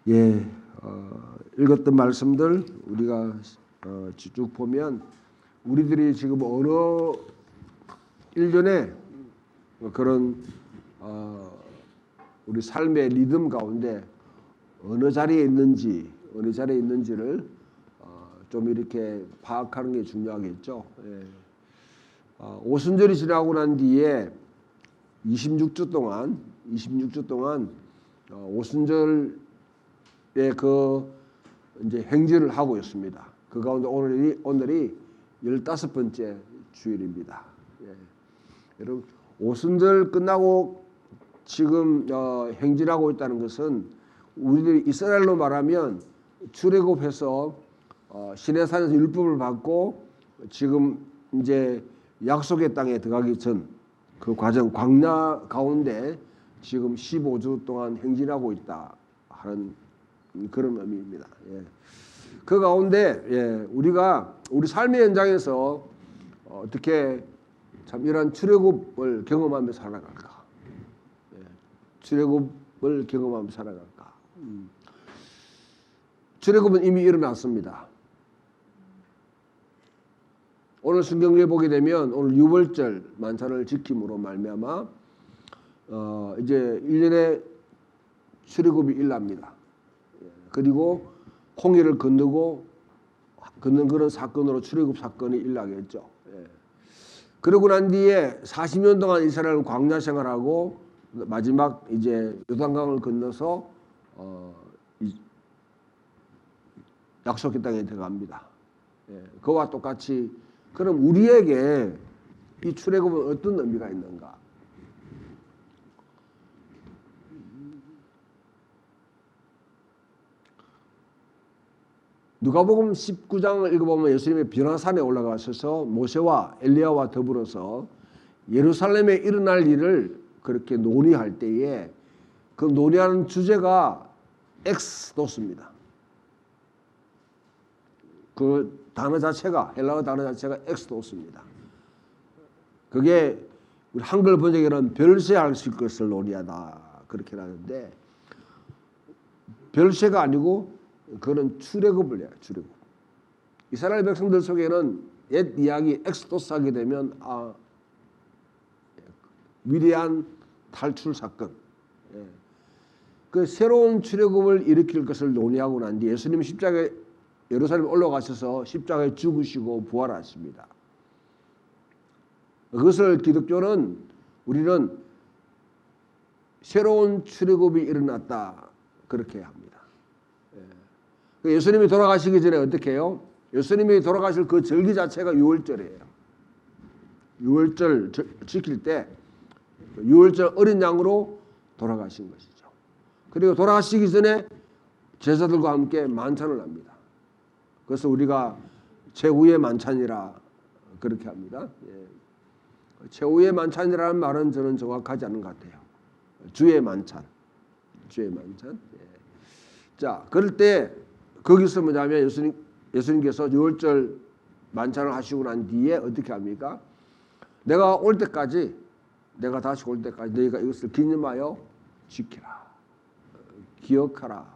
예, 읽었던 말씀들 우리가 쭉 보면 우리들이 지금 어느 일련의 그런 우리 삶의 리듬 가운데 어느 자리에 있는지를 좀 이렇게 파악하는 게 중요하겠죠. 예. 오순절이 지나고 난 뒤에 26주 동안 오순절의 그 이제 행진을 하고 있습니다. 그 가운데 오늘이 15번째 주일입니다. 예. 여러분 오순절 끝나고 지금 행진하고 있다는 것은 우리들이 이스라엘로 말하면 출애굽해서 시내산에서 율법을 받고 지금 이제 약속의 땅에 들어가기 전 그 과정 광야 가운데 지금 15주 동안 행진하고 있다 하는 그런 의미입니다. 예. 그 가운데 우리가 우리 삶의 현장에서 어떻게 참 이런 출애굽을 경험하며 살아갈까? 출애굽을 경험하며 살아갈까? 출애굽은 이미 일어났습니다. 오늘 성경에 보게 되면 오늘 유월절 만찬을 지킴으로 말미암아 이제 1년에 출애굽이 일납니다. 그리고 홍해를 건너는 그런 사건으로 출애굽 사건이 일나겠죠. 그러고 난 뒤에 40년 동안 이스라엘 광야 생활하고 마지막 이제 요단강을 건너서 약속의 땅에 들어갑니다. 그와 똑같이 그럼 우리에게 이 출애굽은 어떤 의미가 있는가? 누가복음 19장을 읽어보면 예수님이 변화산에 올라가셔서 모세와 엘리야와 더불어서 예루살렘에 일어날 일을 그렇게 논의할 때에 그 논의하는 주제가 엑스도스입니다. 그 단어 자체가 헬라어 단어 자체가 엑스도스입니다. 그게 우리 한글 번역에는 별세할 것을 논의하다 그렇게 하는데 별세가 아니고 그는 출애굽을 해요. 출애굽. 이스라엘 백성들 속에는 옛 이야기 엑스도스 하게 되면 위대한 탈출 사건. 그 새로운 출애굽을 일으킬 것을 논의하고 난 뒤 예수님이 십자가에 예루살렘에 올라가셔서 십자가에 죽으시고 부활하십니다. 그것을 기독교는 우리는 새로운 출애굽이 일어났다 그렇게 합니다. 예수님이 돌아가시기 전에 어떻게 해요? 예수님이 돌아가실 그 절기 자체가 유월절이에요. 유월절 지킬 때 유월절 어린 양으로 돌아가신 것이죠. 그리고 돌아가시기 전에 제자들과 함께 만찬을 합니다. 그래서 우리가 최후의 만찬이라 그렇게 합니다. 최후의 만찬이라는 말은 저는 정확하지 않은 것 같아요. 주의 만찬. 자, 그럴 때 거기서 뭐냐면 예수님께서 유월절 만찬을 하시고 난 뒤에 어떻게 합니까? 내가 다시 올 때까지 너희가 이것을 기념하여 지키라. 기억하라.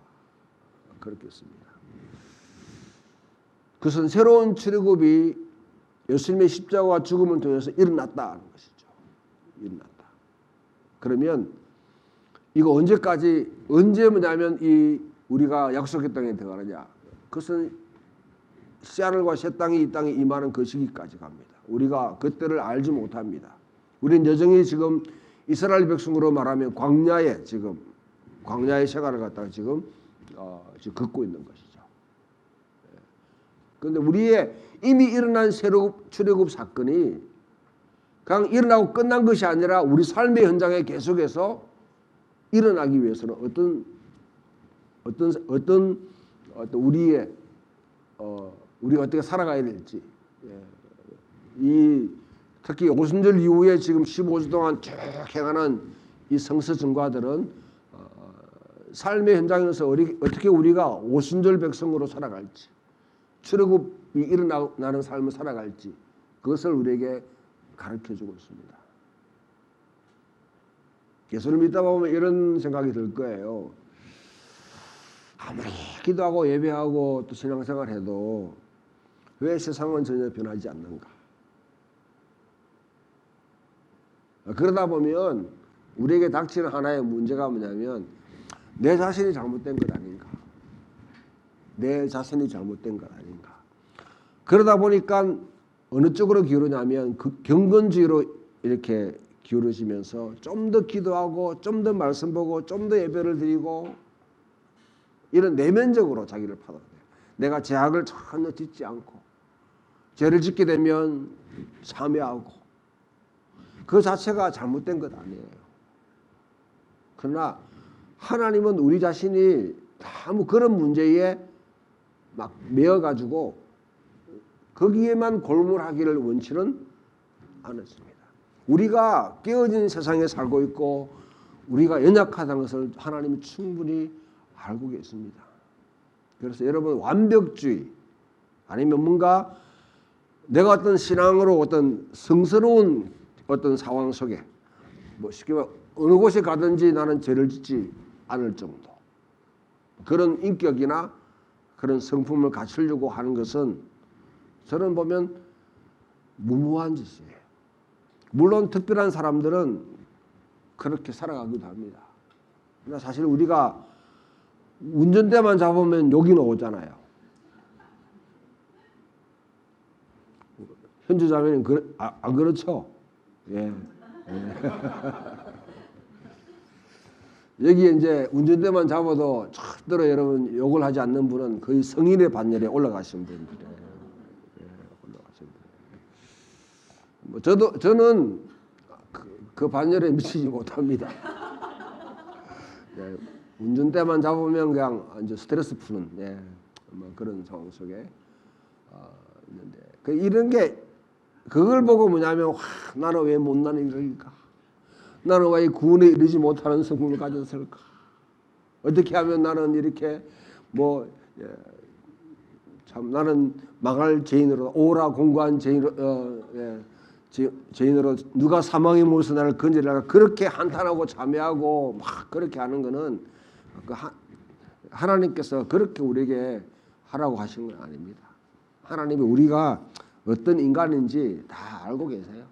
그렇게 했습니다. 그것은 새로운 출애굽이 예수님의 십자가와 죽음을 통해서 일어났다는 것이죠. 일어났다. 그러면 이거 언제 뭐냐면 우리가 약속의 땅에 들어가느냐? 그것은 씨하늘과 새 땅이 이 땅에 임하는 그 시기까지 갑니다. 우리가 그때를 알지 못합니다. 우리는 여전히 지금 이스라엘 백성으로 말하면 광야의 생활을 갖다가 지금 걷고 있는 것이죠. 그런데 우리의 이미 일어난 출애굽 사건이 그냥 일어나고 끝난 것이 아니라 우리 삶의 현장에 계속해서 일어나기 위해서는 어떤 우리가 어떻게 살아가야 될지 특히 오순절 이후에 지금 15주 동안 쭉 행하는 이 성서 증거들은 삶의 현장에서 어떻게 우리가 오순절 백성으로 살아갈지 출애굽이 일어나는 삶을 살아갈지 그것을 우리에게 가르쳐주고 있습니다. 예수를 믿다 보면 이런 생각이 들 거예요. 아무리 기도하고 예배하고 또 신앙생활해도 왜 세상은 전혀 변하지 않는가? 그러다 보면 우리에게 닥치는 하나의 문제가 뭐냐면 내 자신이 잘못된 것 아닌가? 내 자신이 잘못된 것 아닌가? 그러다 보니까 어느 쪽으로 기울으냐면 그 경건주의로 이렇게 기울어지면서 좀 더 기도하고 좀 더 말씀 보고 좀 더 예배를 드리고 이런 내면적으로 자기를 파악해요. 내가 죄악을 전혀 짓지 않고 죄를 짓게 되면 참여하고 그 자체가 잘못된 것 아니에요. 그러나 하나님은 우리 자신이 아무 그런 문제에 막 매여가지고 거기에만 골몰하기를 원치는 않았습니다. 우리가 깨어진 세상에 살고 있고 우리가 연약하다는 것을 하나님이 충분히 알고 계십니다. 그래서 여러분 완벽주의 아니면 뭔가 내가 어떤 신앙으로 어떤 성스러운 어떤 상황 속에 뭐 쉽게 말해 어느 곳에 가든지 나는 죄를 짓지 않을 정도 그런 인격이나 그런 성품을 갖추려고 하는 것은 저는 보면 무모한 짓이에요. 물론 특별한 사람들은 그렇게 살아가기도 합니다. 그러나 사실 우리가 운전대만 잡으면 욕이 나오잖아요. 현주 자매는 안 그렇죠? 예. 여기에 이제 운전대만 잡아도 절대로 여러분 욕을 하지 않는 분은 거의 성인의 반열에 올라가신 분들이에요. 올라가신 분. 뭐 저는 그 반열에 미치지 못합니다. 예, 운전대만 잡으면 그냥 이제 스트레스 푸는 뭐 그런 상황 속에 있는데 이런 게 그걸 보고 뭐냐면 나는 왜 못난 일일까? 나는 왜 구원에 이르지 못하는 성품을 가졌을까? 어떻게 하면 나는 이렇게 참 나는 망할 죄인으로 오라 공고한 죄인으로 죄인으로 누가 사망의 몸에서 나를 건지려가 그렇게 한탄하고 자매하고 막 그렇게 하는 거는 하나님께서 그렇게 우리에게 하라고 하신 건 아닙니다. 하나님이 우리가 어떤 인간인지 다 알고 계세요.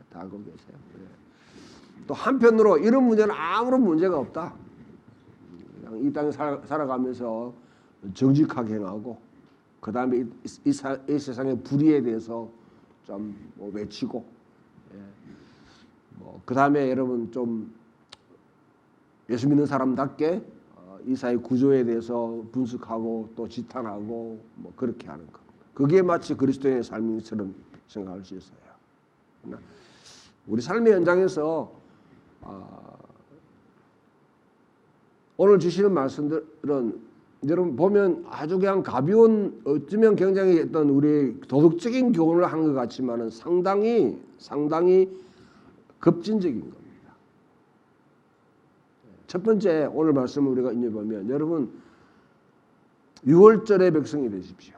다 알고 계세요. 또 한편으로 이런 문제는 아무런 문제가 없다. 그냥 이 땅에 살아가면서 정직하게 행하고 그 다음에 이 세상의 불의에 대해서 좀 외치고 그 다음에 여러분 좀 예수 믿는 사람답게 이 사회 구조에 대해서 분석하고 또 지탄하고 뭐 그렇게 하는 것. 그게 마치 그리스도의 삶처럼 생각할 수 있어요. 우리 삶의 현장에서 오늘 주시는 말씀들은 여러분 보면 아주 그냥 가벼운 어쩌면 굉장히 어떤 우리 도덕적인 교훈을 하는 것 같지만은 상당히 급진적인 겁니다. 첫 번째 오늘 말씀을 우리가 읽어보면 여러분 6월절의 백성이 되십시오.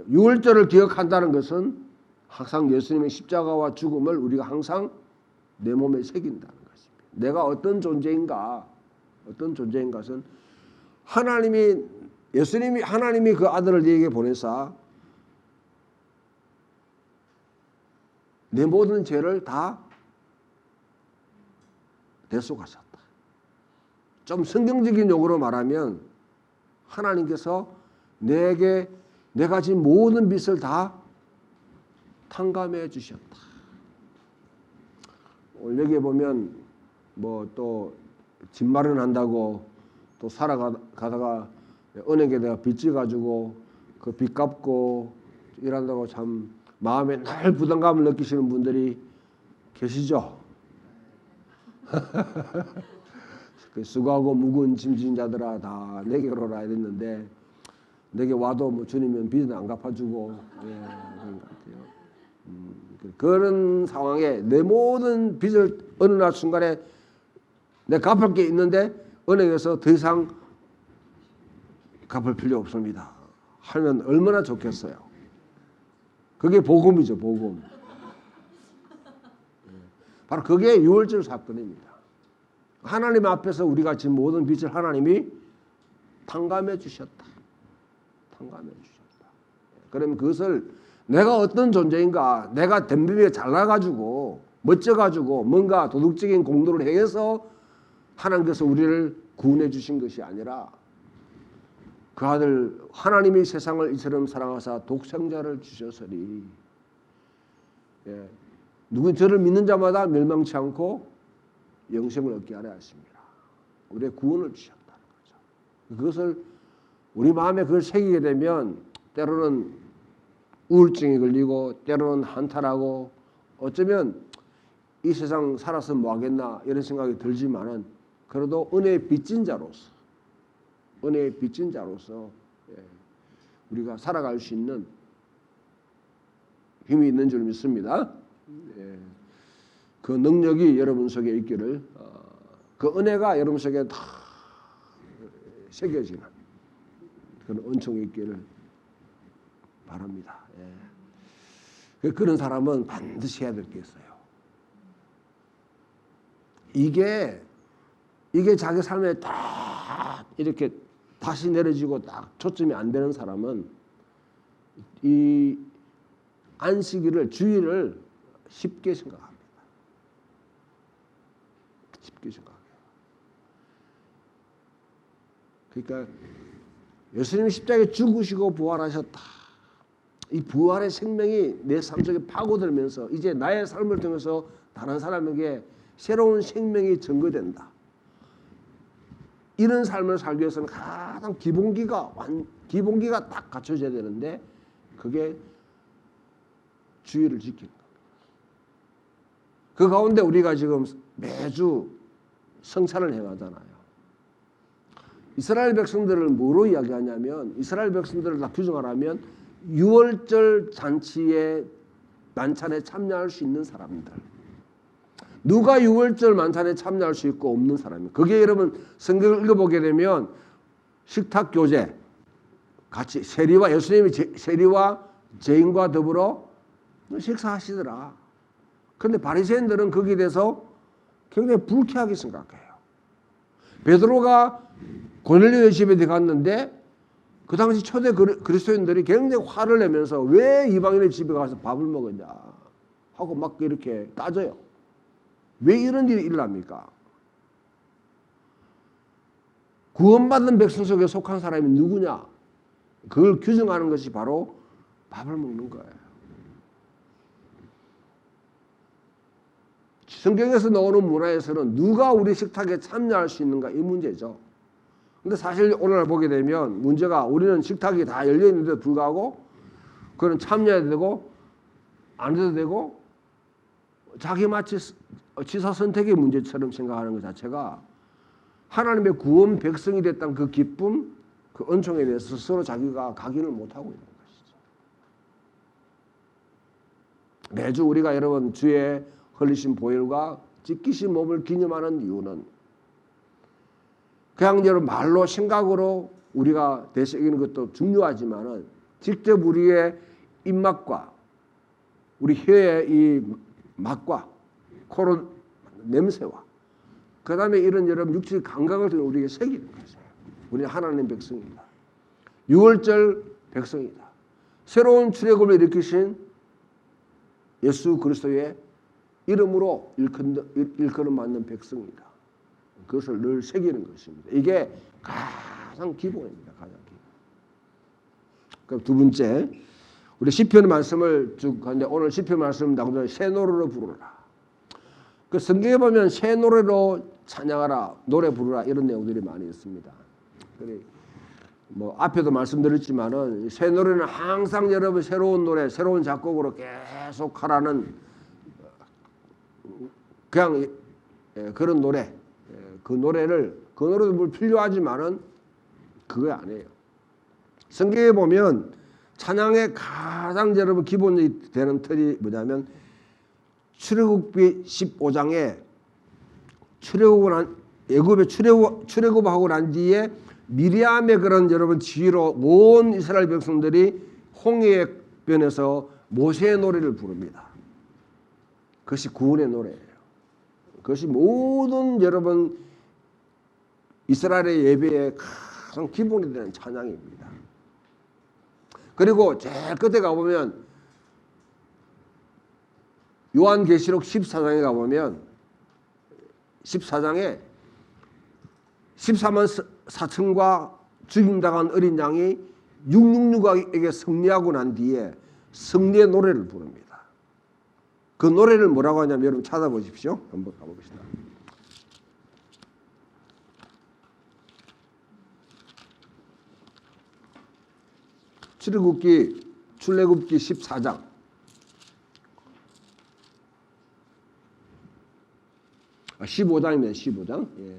6월절을 기억한다는 것은 항상 예수님의 십자가와 죽음을 우리가 항상 내 몸에 새긴다는 것입니다. 내가 어떤 존재인가 것은 하나님이 그 아들을 네게 보내사 내 모든 죄를 다 대속하셨다. 좀 성경적인 용어로 말하면 하나님께서 내게 내가 진 모든 빚을 다 탕감해 주셨다. 여기에 보면 뭐 또 집 마련한다고 또 살아가다가 은행에 내가 빚지 가지고 그 빚 갚고 일한다고 참 마음에 늘 부담감을 느끼시는 분들이 계시죠. 수고하고 무거운 짐진 자들아 다 내게로 오라 이랬는데 내게 와도 뭐 주님은 빚은 안 갚아주고 그런 것 같아요. 그런 상황에 내 모든 빚을 어느 날 순간에 내가 갚을 게 있는데 은행에서 더 이상 갚을 필요 없습니다 하면 얼마나 좋겠어요. 그게 복음이죠. 복음. 바로 그게 유월절 사건입니다. 하나님 앞에서 우리가 지금 모든 빛을 하나님이 탕감해 주셨다. 탕감해 주셨다. 그러면 그것을 내가 어떤 존재인가, 내가 댐비에 잘나가지고 멋져가지고 뭔가 도덕적인 공로를 행해서 하나님께서 우리를 구원해 주신 것이 아니라 그 아들 하나님이 세상을 이처럼 사랑하사 독생자를 주셨으니 누구 저를 믿는 자마다 멸망치 않고 영생을 얻게 하려 하십니다. 우리의 구원을 주셨다는 거죠. 그것을 우리 마음에 그걸 새기게 되면 때로는 우울증이 걸리고 때로는 한탄하고 어쩌면 이 세상 살아서 뭐 하겠나 이런 생각이 들지만은 그래도 은혜의 빚진 자로서 우리가 살아갈 수 있는 힘이 있는 줄 믿습니다. 그 능력이 여러분 속에 있기를 그 은혜가 여러분 속에 다 새겨지는 그런 은총이 있기를 바랍니다. 그런 사람은 반드시 해야 될 게 있어요. 이게 자기 삶에 딱 이렇게 다시 내려지고 딱 초점이 안 되는 사람은 이 안식일을 주일을 쉽게 생각합니다. 쉽게 생각해요. 그러니까 예수님이 십자가에 죽으시고 부활하셨다. 이 부활의 생명이 내 삶 속에 파고들면서 이제 나의 삶을 통해서 다른 사람에게 새로운 생명이 증거된다. 이런 삶을 살기 위해서는 가장 기본기가 딱 갖춰져야 되는데 그게 주의를 지키는 겁니다. 그 가운데 우리가 지금 매주 성찬을 행하잖아요. 이스라엘 백성들을 뭐로 이야기하냐면 이스라엘 백성들을 다 규정하라면 6월절 잔치의 만찬에 참여할 수 있는 사람들. 누가 6월절 만찬에 참여할 수 있고 없는 사람이에요. 그게 여러분 성경을 읽어보게 되면 식탁 교제 같이 세리와 예수님이 세리와 죄인과 더불어 식사하시더라. 그런데 바리새인들은 거기에 대해서 굉장히 불쾌하게 생각해요. 베드로가 고넬료의 집에 갔는데 그 당시 초대 그리스도인들이 굉장히 화를 내면서 왜 이방인의 집에 가서 밥을 먹었냐 하고 막 이렇게 따져요. 왜 이런 일이 일어납니까? 구원받은 백성 속에 속한 사람이 누구냐? 그걸 규정하는 것이 바로 밥을 먹는 거예요. 성경에서 나오는 문화에서는 누가 우리 식탁에 참여할 수 있는가 이 문제죠. 근데 사실 오늘 보게 되면 문제가 우리는 식탁이 다 열려 있는데도 불구하고 그건 참여해도 되고 안 해도 되고 자기 마치 지사 선택의 문제처럼 생각하는 것 자체가 하나님의 구원 백성이 됐다는 그 기쁨, 그 은총에 대해서 스스로 자기가 각인을 못하고 있는 것이죠. 매주 우리가 여러분 주의 흘리신 보혈과 찢기신 몸을 기념하는 이유는 그냥 여러분 말로 생각으로 우리가 되새기는 것도 중요하지만은 직접 우리의 입맛과 우리 혀의 이 맛과 코로 냄새와 그 다음에 이런 여러분 육체의 감각을 통해 우리에게 새기는 것이에요. 우리는 하나님 백성입니다. 6월절 백성이다. 새로운 출애굽을 일으키신 예수 그리스도의 이름으로 일컬음 받는 백성이다. 그것을 늘 새기는 것입니다. 이게 가장 기본입니다. 가장 기본. 그럼 두 번째, 우리 시편 말씀을 쭉 하는데 오늘 시편 말씀 나오는 새 노래로 부르라. 그 성경에 보면 새 노래로 찬양하라, 노래 부르라 이런 내용들이 많이 있습니다. 그래 뭐 앞에도 말씀드렸지만은 새 노래는 항상 여러분 새로운 노래, 새로운 작곡으로 계속 하라는 그냥 그런 노래. 그 노래도 물 필요하지만은 그거 아니에요. 성경에 보면 찬양의 가장 여러분 기본이 되는 틀이 뭐냐면 출애굽기 15장에 애굽에 출애굽하고 난 뒤에 미리암의 그런 여러분 지휘로 온 이스라엘 백성들이 홍해에 변해서 모세의 노래를 부릅니다. 그것이 구원의 노래예요. 그것이 모든 여러분 이스라엘의 예배의 가장 기본이 되는 찬양입니다. 그리고 제일 끝에 가보면 요한계시록 14장에 가보면 14장에 14만 4천과 죽임당한 어린 양이 666에게 승리하고 난 뒤에 승리의 노래를 부릅니다. 그 노래를 뭐라고 하냐면 여러분 찾아보십시오. 한번 가봅시다. 출애굽기 14장 15장입니다. 15장. 예.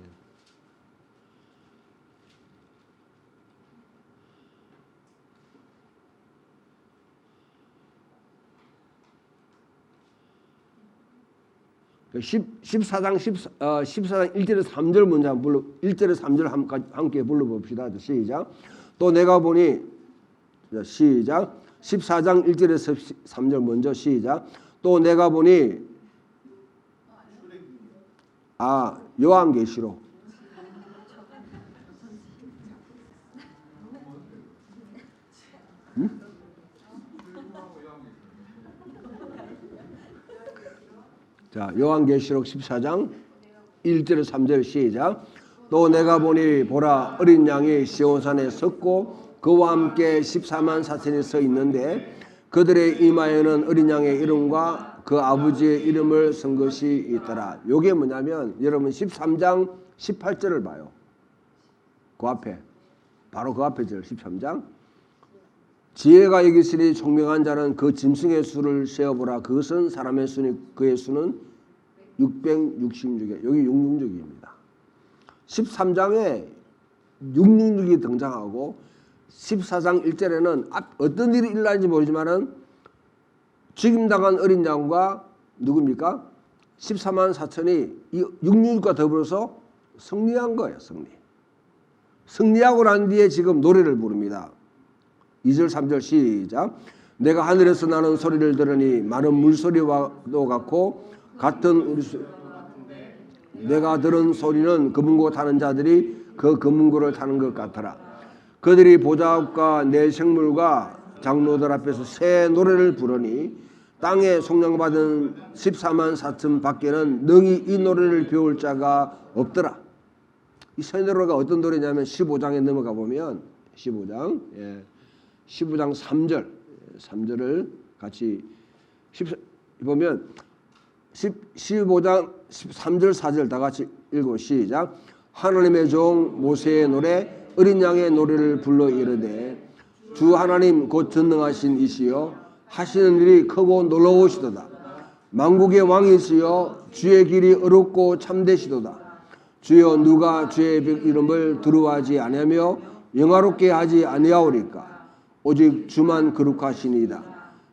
그 14장 1절에서 3절 먼저 한번 1절에서 3절 함께 불러봅시다. 시작. 또 내가 보니 시작. 14장 1절에서 3절 먼저 시작. 또 내가 보니 요한계시록 자, 요한계시록 14장 1절에서 3절 시작. 또 내가 보니 보라 어린 양이 시온산에 섰고 그와 함께 14만 4천이 서 있는데 그들의 이마에는 어린 양의 이름과 그 아버지의 이름을 쓴 것이 있더라. 이게 뭐냐면 여러분 13장 18절을 봐요. 그 앞에 바로 그 앞에 절 13장 지혜가 여기시니 총명한 자는 그 짐승의 수를 세어보라. 그것은 사람의 수니 그의 수는 666개. 여기 666입니다. 13장에 666이 등장하고 14장 1절에는 어떤 일이 일어나는지 모르지만은 죽임당한 어린 양과 누굽니까? 14만 4천이 이 666과 더불어서 승리한 거예요. 승리하고 난 뒤에 지금 노래를 부릅니다. 2절 3절 시작. 내가 하늘에서 나는 소리를 들으니 많은 물소리와도 같고 같은 내가 들은 소리는 금은고 타는 자들이 그 금은고를 타는 것 같더라. 그들이 보좌과 내 생물과 장로들 앞에서 새 노래를 부르니 땅에 속량받은 14만 4천 밖에는 능히 이 노래를 배울 자가 없더라. 이 새 노래가 어떤 노래냐면 15장에 넘어가 보면 15장 3절을 같이 보면 15장 13절 4절 다 같이 읽고 시작. 하나님의 종 모세의 노래 어린 양의 노래를 불러 이르되 주 하나님 곧 전능하신 이시여 하시는 일이 크고 놀라우시도다. 만국의 왕이시여 주의 길이 어렵고 참되시도다. 주여 누가 주의 이름을 두려워하지 아니하며 영화롭게 하지 아니하오리까. 오직 주만 거룩하시니이다.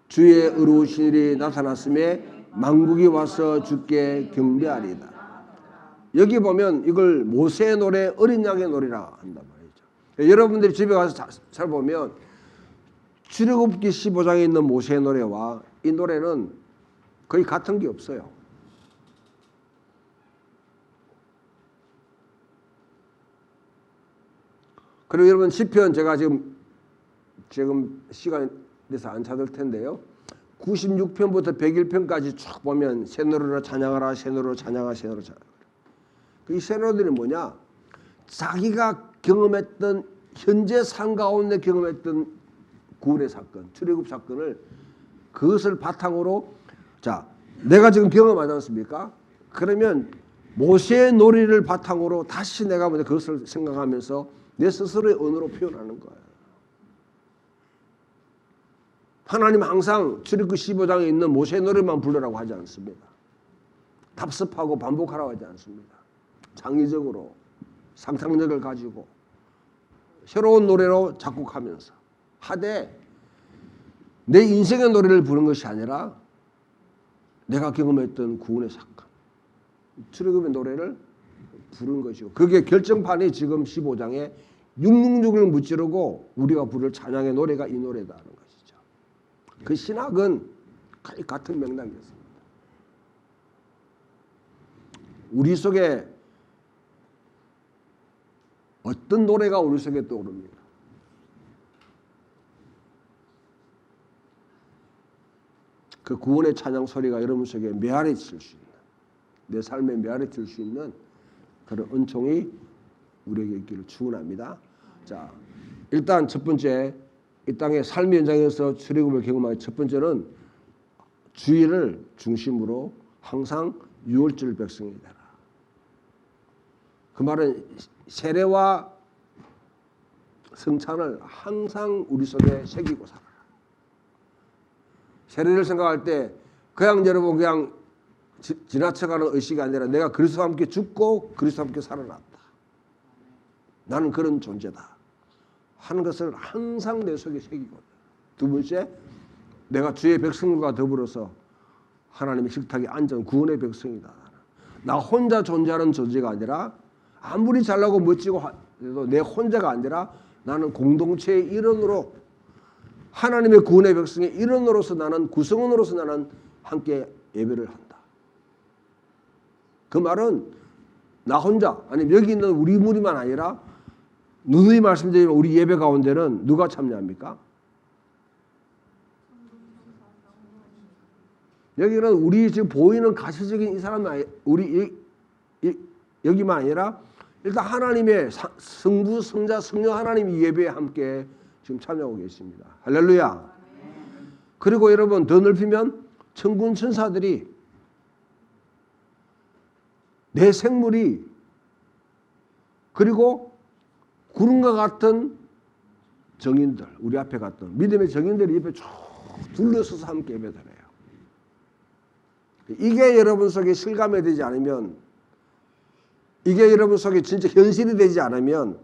주의 의로우신 일이 나타났음에 만국이 와서 주께 경배하리이다. 여기 보면 이걸 모세의 노래 어린 양의 노래라 한단 말이죠. 여러분들이 집에 가서 잘 보면 출애굽기 15장에 있는 모세의 노래와 이 노래는 거의 같은 게 없어요. 그리고 여러분 시편 제가 지금 시간이 돼서 안 찾을 텐데요. 96편부터 101편까지 쭉 보면 새 노래로 찬양하라, 새 노래로 찬양하라, 새 노래로 찬양하라. 이 새 노래들이 뭐냐? 자기가 경험했던 현재 삶 가운데 경험했던 구원의 사건, 출애굽 사건을 그것을 바탕으로 자 내가 지금 경험하지 않습니까? 그러면 모세의 노래를 바탕으로 다시 내가 먼저 그것을 생각하면서 내 스스로의 언어로 표현하는 거예요. 하나님 항상 출애굽 15장에 있는 모세의 노래만 부르라고 하지 않습니다. 답습하고 반복하라고 하지 않습니다. 창의적으로 상상력을 가지고 새로운 노래로 작곡하면서 하되 내 인생의 노래를 부르는 것이 아니라 내가 경험했던 구원의 사건 출애굽의 노래를 부른 것이고 그게 결정판이 지금 15장에 666을 무찌르고 우리가 부를 찬양의 노래가 이 노래다는 것이죠. 그 신학은 거의 같은 맥락이었습니다. 우리 속에 어떤 노래가 우리 속에 떠오릅니까? 그 구원의 찬양 소리가 여러분 속에 메아리 칠 수 있는, 내 삶에 메아리 칠 수 있는 그런 은총이 우리에게 있기를 축원합니다. 자, 일단 첫 번째, 이 땅의 삶의 현장에서 출애굽을 경험하기 첫 번째는 주의를 중심으로 항상 유월절 백성이 되라. 그 말은 세례와 성찬을 항상 우리 속에 새기고 살아라. 세례를 생각할 때 그냥 여러분 그냥 지나쳐가는 의식이 아니라 내가 그리스도와 함께 죽고 그리스도와 함께 살아났다. 나는 그런 존재다 하는 것을 항상 내 속에 새기고, 두 번째, 내가 주의 백성과 더불어서 하나님의 식탁에 앉은 구원의 백성이다. 나 혼자 존재하는 존재가 아니라 아무리 잘나고 멋지고 해도 내 혼자가 아니라 나는 공동체의 일원으로, 하나님의 구원의 백성의 일원으로서, 나는 구성원으로서 나는 함께 예배를 한다. 그 말은 나 혼자, 아니면 여기 있는 우리 무리만 아니라 누누이 말씀드리면 우리 예배 가운데는 누가 참여합니까? 여기는 우리 지금 보이는 가시적인 이 사람은 우리 여기만 아니라 일단 하나님의 성부, 성자, 성령 하나님의 예배에 함께 지금 참여하고 계십니다. 할렐루야. 그리고 여러분 더 넓히면 천군 천사들이, 내 생물이, 그리고 구름과 같은 정인들, 우리 앞에 갔던 믿음의 정인들이 옆에 쭉 둘러서서 함께 예배드려요. 이게 여러분 속에 실감이 되지 않으면, 이게 여러분 속에 진짜 현실이 되지 않으면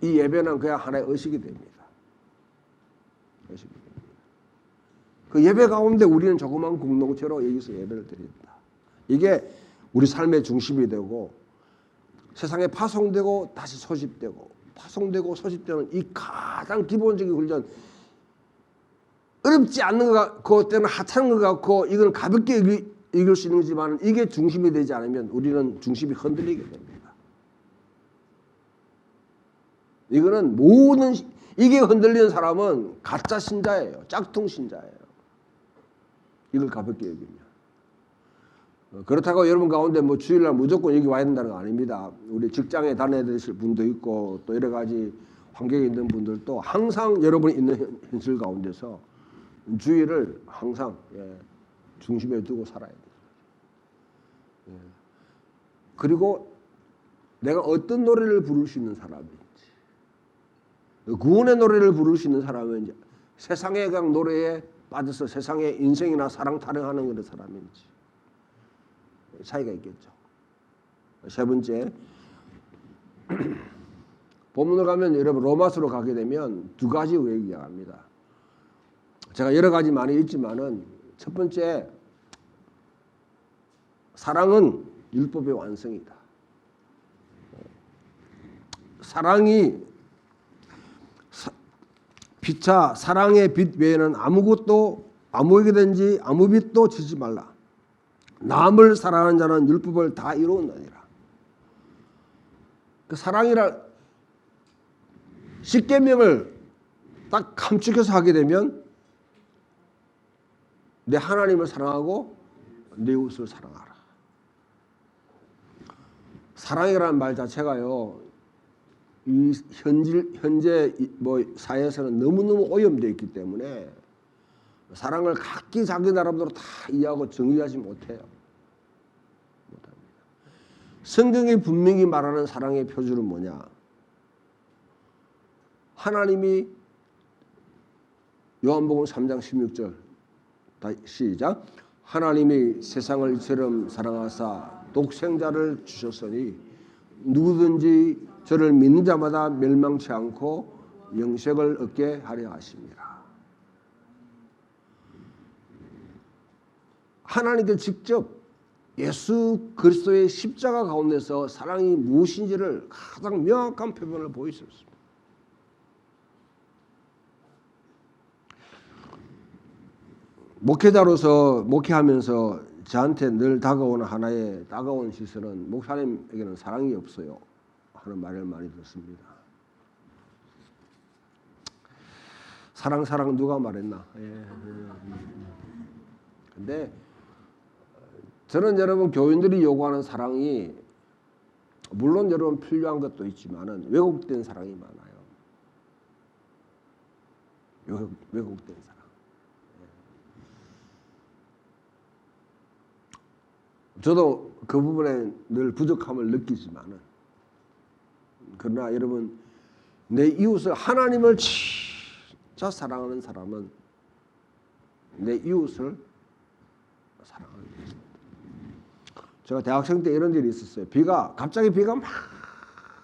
이 예배는 그냥 하나의 의식이 됩니다. 의식이 됩니다. 그 예배 가운데 우리는 조그만 공동체로 여기서 예배를 드린다. 이게 우리 삶의 중심이 되고, 세상에 파송되고 다시 소집되고 파송되고 소집되는 이 가장 기본적인 훈련, 어렵지 않는 것 같고 때는 하찮은 것 같고 이건 가볍게 이길 수 있는 거지만 이게 중심이 되지 않으면 우리는 중심이 흔들리게 됩니다. 이거는 모든, 이게 흔들리는 사람은 가짜 신자예요. 짝퉁 신자예요. 이걸 가볍게 여기면. 그렇다고 여러분 가운데 뭐 주일날 무조건 여기 와야 된다는 거 아닙니다. 우리 직장에 다녀야 되실 분도 있고 또 여러 가지 환경에 있는 분들도 항상 여러분이 있는 현실 가운데서 주일을 항상 중심에 두고 살아야 돼요. 그리고 내가 어떤 노래를 부를 수 있는 사람인지, 구원의 노래를 부를 수 있는 사람인지, 세상의 그냥 노래에 빠져서 세상의 인생이나 사랑 타령하는 그런 사람인지 차이가 있겠죠. 세 번째, 본문을 가면 여러분 로마서로 가게 되면 두 가지 얘기합니다. 제가 여러 가지 많이 있지만은 첫 번째, 사랑은 율법의 완성이다. 사랑이 빛차 사랑의 빛 외에는 아무에게든지 아무 빛도 지지 말라. 남을 사랑하는 자는 율법을 다 이루었느니라. 그 사랑이라 십계명을 딱 감축해서 하게 되면 내 하나님을 사랑하고 내 이웃을 사랑하라. 사랑이라는 말 자체가요, 이 현재 뭐 사회에서는 너무너무 오염되어 있기 때문에 사랑을 각기 자기 나름대로 다 이해하고 정의하지 못해요. 못합니다. 성경이 분명히 말하는 사랑의 표준은 뭐냐? 하나님이 요한복음 3장 16절 시작. 하나님이 세상을 이처럼 사랑하사 독생자를 주셨으니 누구든지 저를 믿는 자마다 멸망치 않고 영생을 얻게 하려 하십니다. 하나님께 직접 예수 그리스도의 십자가 가운데서 사랑이 무엇인지를 가장 명확한 표현을 보이셨습니다. 목회자로서 목회하면서 저한테 늘 다가오는 하나의 따가운 시선은 목사님에게는 사랑이 없어요 하는 말을 많이 듣습니다. 사랑 누가 말했나? 근데 저는 여러분 교인들이 요구하는 사랑이 물론 여러분 필요한 것도 있지만은 왜곡된 사랑이 많아요. 왜곡된 사랑. 저도 그 부분에 늘 부족함을 느끼지만은 그러나 여러분 내 이웃을 하나님을 진짜 사랑하는 사람은 내 이웃을 사랑하는 것입니다. 제가 대학생 때 이런 일이 있었어요. 갑자기 비가 막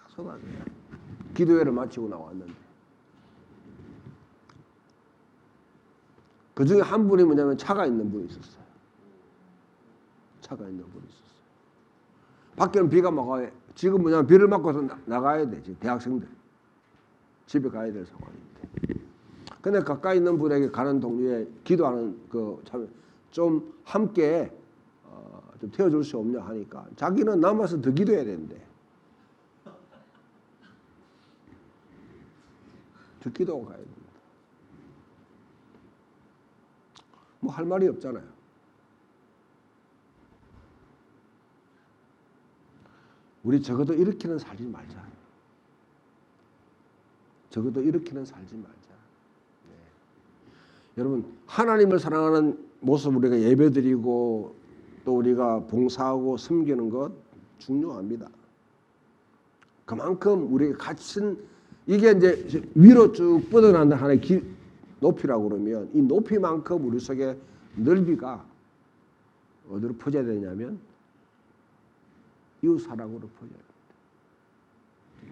쏟아져요. 기도회를 마치고 나왔는데 그 중에 한 분이 뭐냐면 차가 있는 분이 있었어요. 차가 있는 분이 있었어요. 밖에는 비가 막 와요. 지금 뭐냐면 비를 맞고서 나가야 돼. 지금 대학생들 집에 가야 될 상황인데. 근데 가까이 있는 분에게 가는 동료에 기도하는 좀 함께 좀 태워줄 수 없냐 하니까 자기는 남아서 더 기도해야 되는데 더 기도하고 가야 됩니다. 뭐 할 말이 없잖아요. 우리 적어도 이렇게는 살지 말자. 적어도 이렇게는 살지 말자. 네. 여러분 하나님을 사랑하는 모습 우리가 예배드리고 또 우리가 봉사하고 섬기는 것 중요합니다. 그만큼 우리가 갇힌 이게 이제 위로 쭉 뻗어나는 하나의 높이라고 그러면 이 높이만큼 우리 속에 넓이가 어디로 퍼져야 되냐면 이웃 사랑으로 퍼져야 됩니다.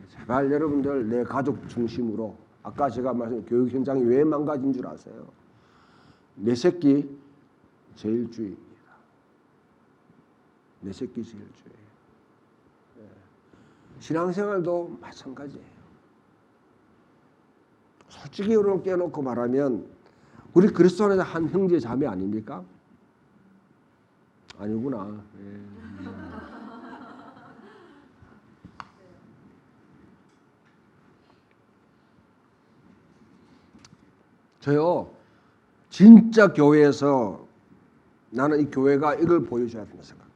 제발 여러분들 내 가족 중심으로 아까 제가 말씀 교육 현장이 왜 망가진 줄 아세요? 내 새끼 제일주의입니다. 내 새끼 제일주의. 신앙생활도 마찬가지예요. 솔직히 여러분 깨놓고 말하면 우리 그리스도 안에서 한 형제 자매 아닙니까? 아니구나. 저요 진짜 교회에서 나는 이 교회가 이걸 보여줘야 된다고 생각해요.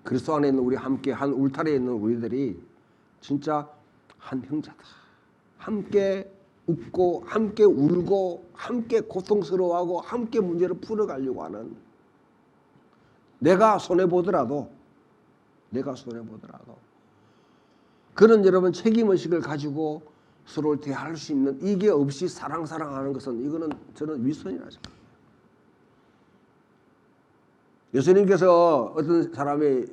그리스도 안에 있는 우리 함께 한 울타리에 있는 우리들이 진짜 한 형제다. 함께 웃고 함께 울고 함께 고통스러워하고 함께 문제를 풀어가려고 하는 내가 손해보더라도 그런 여러분 책임의식을 가지고 서로를 대할 수 있는 이게 없이 사랑하는 것은 이거는 저는 위선이라 생각해요. 예수님께서 어떤 사람이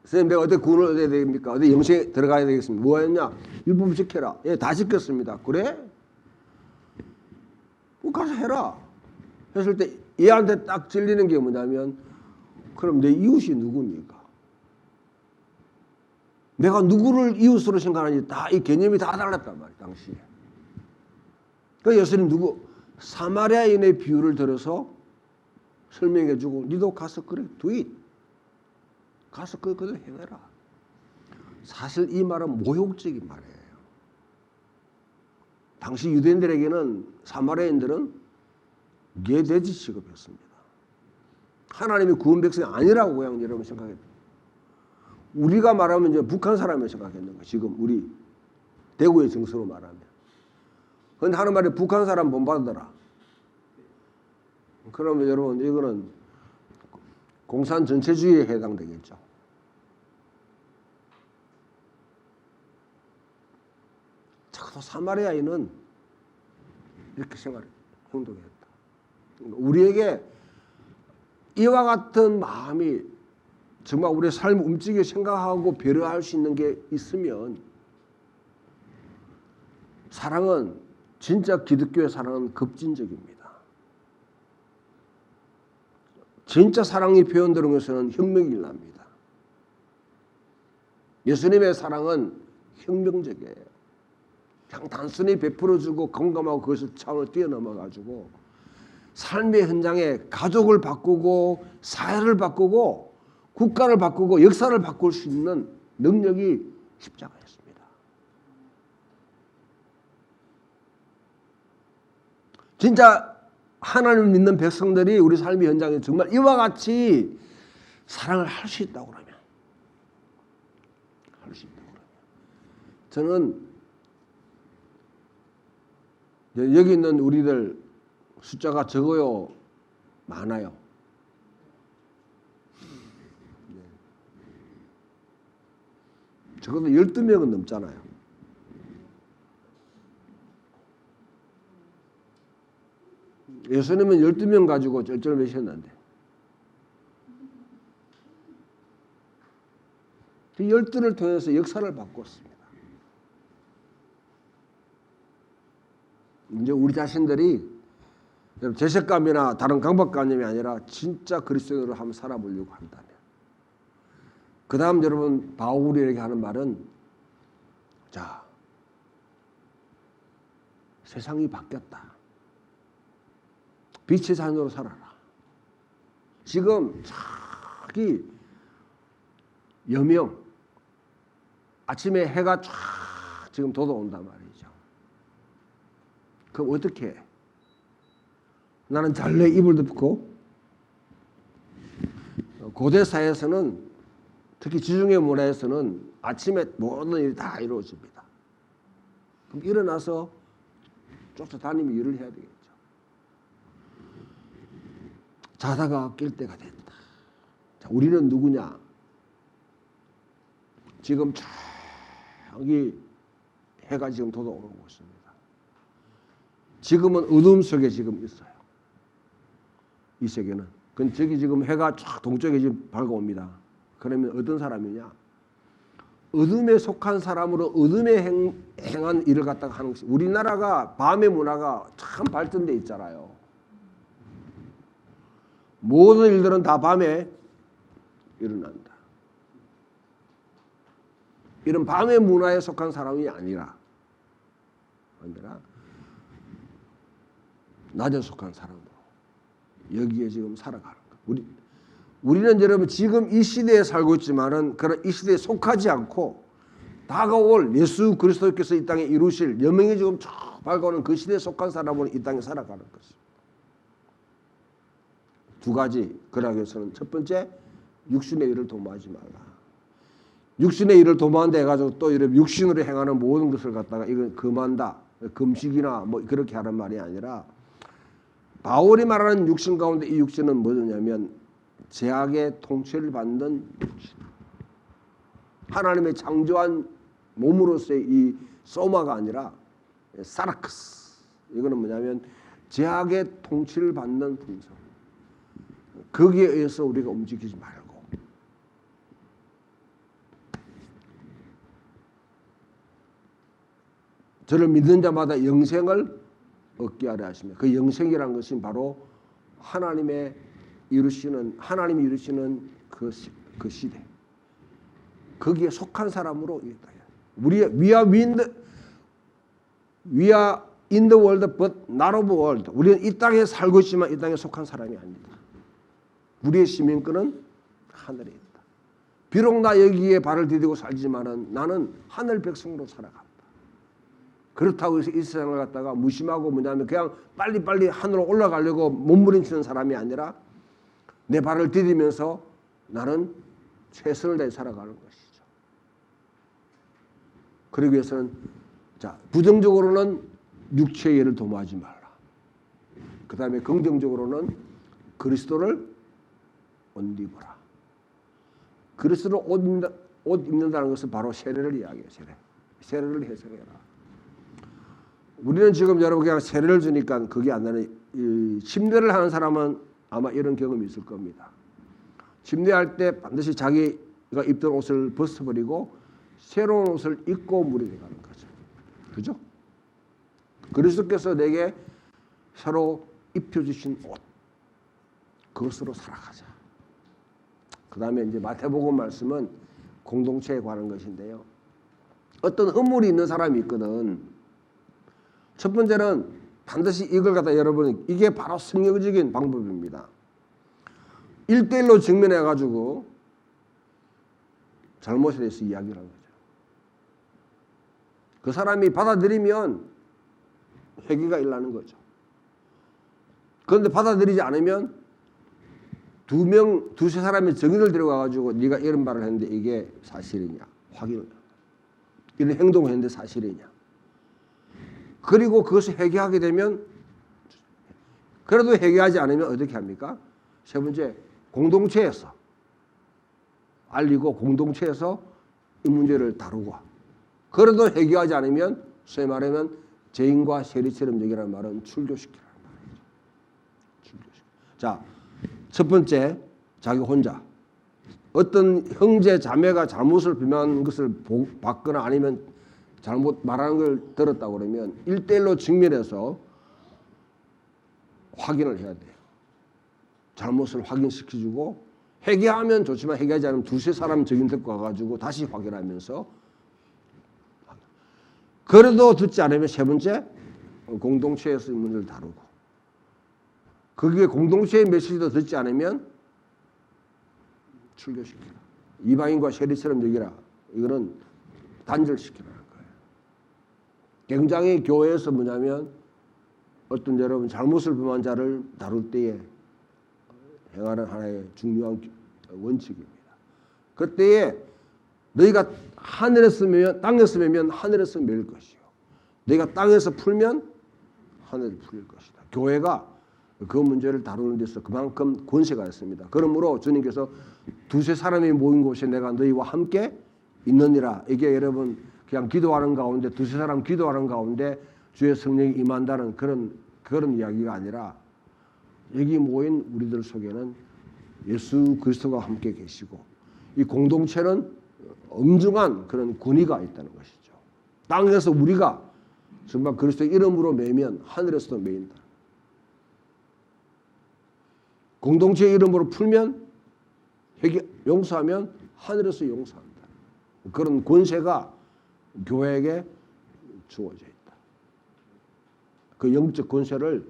선생님 내가 어디 구원을 얻어야 됩니까? 어디 영생에 들어가야 되겠습니까? 뭐 했냐? 율법 지켜라. 예, 다 지켰습니다. 그래? 가서 해라. 했을 때 얘한테 딱 질리는 게 뭐냐면 그럼 내 이웃이 누굽니까? 내가 누구를 이웃으로 생각하는지 다 이 개념이 다 달랐단 말이에요. 당시에. 그 예수님 사마리아인의 비유를 들어서 설명해주고 니도 가서 그래 do it. 가서 그대로 행해라. 사실 이 말은 모욕적인 말이에요. 당시 유대인들에게는 사마리아인들은 예돼지 취급했습니다. 하나님이 구원 백성이 아니라고 그냥 여러분 생각했어요. 우리가 말하면 이제 북한 사람을 생각했는 거예요. 지금 우리 대구의 정서로 말하면. 그런데 하는 말이 북한 사람 본받아라. 그러면 여러분 이거는 공산 전체주의에 해당되겠죠. 적어도 사마리아인은 이렇게 행동했다. 우리에게 이와 같은 마음이 정말 우리의 삶을 움직여 생각하고 배려할 수 있는 게 있으면 사랑은 진짜 기독교의 사랑은 급진적입니다. 진짜 사랑이 표현되는 것은 혁명이 일어납니다. 예수님의 사랑은 혁명적이에요. 그냥 단순히 베풀어주고 공감하고 그것을 차원을 뛰어넘어가지고 삶의 현장에 가족을 바꾸고 사회를 바꾸고 국가를 바꾸고 역사를 바꿀 수 있는 능력이 십자가였습니다. 진짜 하나님을 믿는 백성들이 우리 삶의 현장에 정말 이와 같이 사랑을 할 수 있다고 그러면, 저는 여기 있는 우리들 숫자가 적어요? 많아요? 적어도 12명은 넘잖아요. 예수님은 12명 가지고 쩔쩔 매셨는데 그 12를 통해서 역사를 바꿨습니다. 이제 우리 자신들이 제색감이나 다른 강박관념이 아니라 진짜 그리스도인으로 한번 살아보려고 한다면, 그 다음 여러분 바울이 하는 말은, 자, 세상이 바뀌었다. 빛의 자녀로 살아라. 지금 자기 여명, 아침에 해가 쫙 지금 돋아온단 말이죠. 그럼 어떻게 해? 나는 잘래 이불 덮고, 고대 사회에서는 특히 지중해 문화에서는 아침에 모든 일이 다 이루어집니다. 그럼 일어나서 쫓아다니며 일을 해야 되겠죠. 자다가 깰 때가 됐다. 자, 우리는 누구냐? 지금 저기 해가 지금 돋아오르고 있습니다. 지금은 어둠 속에 지금 있어요. 이 세계는. 그럼 저기 지금 해가 쫙 동쪽에 지금 밝아옵니다. 그러면 어떤 사람이냐? 어둠에 속한 사람으로 어둠에 행한 일을 갖다가 하는 것이, 우리나라가 밤의 문화가 참 발전돼 있잖아요. 모든 일들은 다 밤에 일어난다. 이런 밤의 문화에 속한 사람이 아니라 낮에 속한 사람으로 여기에 지금 살아가는 것. 우리는 여러분 지금 이 시대에 살고 있지만은 그런 이 시대에 속하지 않고 다가올 예수 그리스도께서 이 땅에 이루실 여명이 지금 쭉 밝아오는 그 시대에 속한 사람으로 이 땅에 살아가는 것입니다. 두 가지 그러기 위해서는, 첫 번째, 육신의 일을 도모하지 말라. 육신의 일을 도모한다 해가지고 또 이런 육신으로 행하는 모든 것을 갖다가 이건 금한다, 금식이나 뭐 그렇게 하는 말이 아니라, 바울이 말하는 육신 가운데 이 육신은 뭐냐면 죄악의 통치를 받는 육신, 하나님의 창조한 몸으로서의 이 소마가 아니라 사라크스, 이거는 뭐냐면 죄악의 통치를 받는 품성, 거기에 의해서 우리가 움직이지 말고 저를 믿는 자마다 영생을 얻게 하려 하시며, 그 영생이라는 것이 바로 하나님이 이루시는 그 시대, 거기에 속한 사람으로 있다. we are in the world but not of the world. 우리는 이 땅에 살고 있지만 이 땅에 속한 사람이 아니다. 우리의 시민권은 하늘에 있다. 비록 나 여기에 발을 디디고 살지만은 나는 하늘 백성으로 살아간다. 그렇다고 해서 이 세상을 갖다가 무심하고 뭐냐면 그냥 빨리빨리 하늘로 올라가려고 몸부림치는 사람이 아니라 내 발을 디디면서 나는 최선을 다해 살아가는 것이죠. 그러기 위해서는, 자, 부정적으로는 육체의 일을 도모하지 말라. 그 다음에 긍정적으로는 그리스도를 옷 입어라. 그리스도를 옷 입는다는 것은 바로 세례를 이야기해요. 세례를 해석해라. 우리는 지금 여러분 그냥 세례를 주니까 그게 안 나는, 침례를 하는 사람은 아마 이런 경험이 있을 겁니다. 침례할 때 반드시 자기가 입던 옷을 벗어버리고 새로운 옷을 입고 물에 들어가는 거죠. 그죠? 그리스도께서 내게 새로 입혀주신 옷, 그것으로 살아가자. 그 다음에 이제 마태복음 말씀은 공동체에 관한 것인데요. 어떤 허물이 있는 사람이 있거든. 첫 번째는 반드시 이걸 갖다 여러분, 이게 바로 성경적인 방법입니다. 1대1로 직면해 가지고 잘못에 대해서 이야기를 하는 거죠. 그 사람이 받아들이면 회개가 일어나는 거죠. 그런데 받아들이지 않으면 두세 사람의 증인을 데려가가지고 네가 이런 말을 했는데 이게 사실이냐 확인을, 이런 행동을 했는데 사실이냐. 그리고 그것을 회개하게 되면, 그래도 회개하지 않으면 어떻게 합니까? 세 번째, 공동체에서 알리고 공동체에서 이 문제를 다루고, 그래도 회개하지 않으면 소위 말하면 죄인과 세리처럼 여기라는 말은 출교시키라는 말이죠. 출교시키. 자, 첫 번째, 자기 혼자 어떤 형제 자매가 잘못을 범한 것을 받거나 아니면 잘못 말하는 걸 들었다고 그러면 1대1로 직면해서 확인을 해야 돼요. 잘못을 확인시켜주고, 회개하면 좋지만 회개하지 않으면 두세 사람 증인 듣고 와가지고 다시 확인하면서, 그래도 듣지 않으면 세 번째, 공동체에서 이 문제를 다루고, 그게 공동체의 메시지도 듣지 않으면 출교시키라. 이방인과 세리처럼 여기라. 이거는 단절시키라는 거예요. 굉장히 교회에서 뭐냐면 어떤 여러분 잘못을 범한 자를 다룰 때에 행하는 하나의 중요한 원칙입니다. 그때에 너희가 하늘에서 매면, 땅에서 매면 하늘에서 매일 것이요, 너희가 땅에서 풀면 하늘에서 풀릴 것이다. 교회가 그 문제를 다루는 데서 그만큼 권세가 있습니다. 그러므로 주님께서 두세 사람이 모인 곳에 내가 너희와 함께 있느니라. 이게 여러분 그냥 기도하는 가운데, 두세 사람 기도하는 가운데 주의 성령이 임한다는 그런 이야기가 아니라, 여기 모인 우리들 속에는 예수 그리스도가 함께 계시고, 이 공동체는 엄중한 그런 권위가 있다는 것이죠. 땅에서 우리가 정말 그리스도의 이름으로 매면 하늘에서도 매인다. 공동체의 이름으로 풀면, 용서하면 하늘에서 용서한다. 그런 권세가 교회에게 주어져 있다. 그 영적 권세를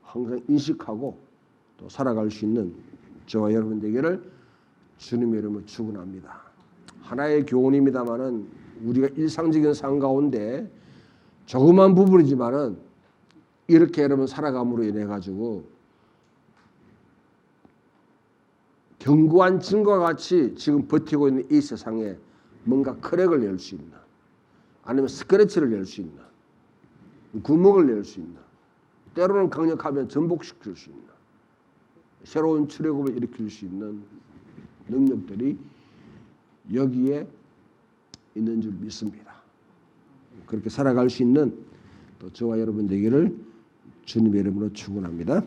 항상 인식하고 또 살아갈 수 있는 저와 여러분 되기를 주님의 이름으로 축원합니다. 하나의 교훈입니다만은 우리가 일상적인 삶 가운데 조그만 부분이지만은 이렇게 여러분 살아감으로 인해 가지고 견고한 증거와 같이 지금 버티고 있는 이 세상에 뭔가 크랙을 낼 수 있나, 아니면 스크래치를 낼 수 있나, 구멍을 낼 수 있나, 때로는 강력하면 전복시킬 수 있나, 새로운 출애굽을 일으킬 수 있는 능력들이 여기에 있는 줄 믿습니다. 그렇게 살아갈 수 있는 또 저와 여러분 되기를 주님의 이름으로 축원합니다.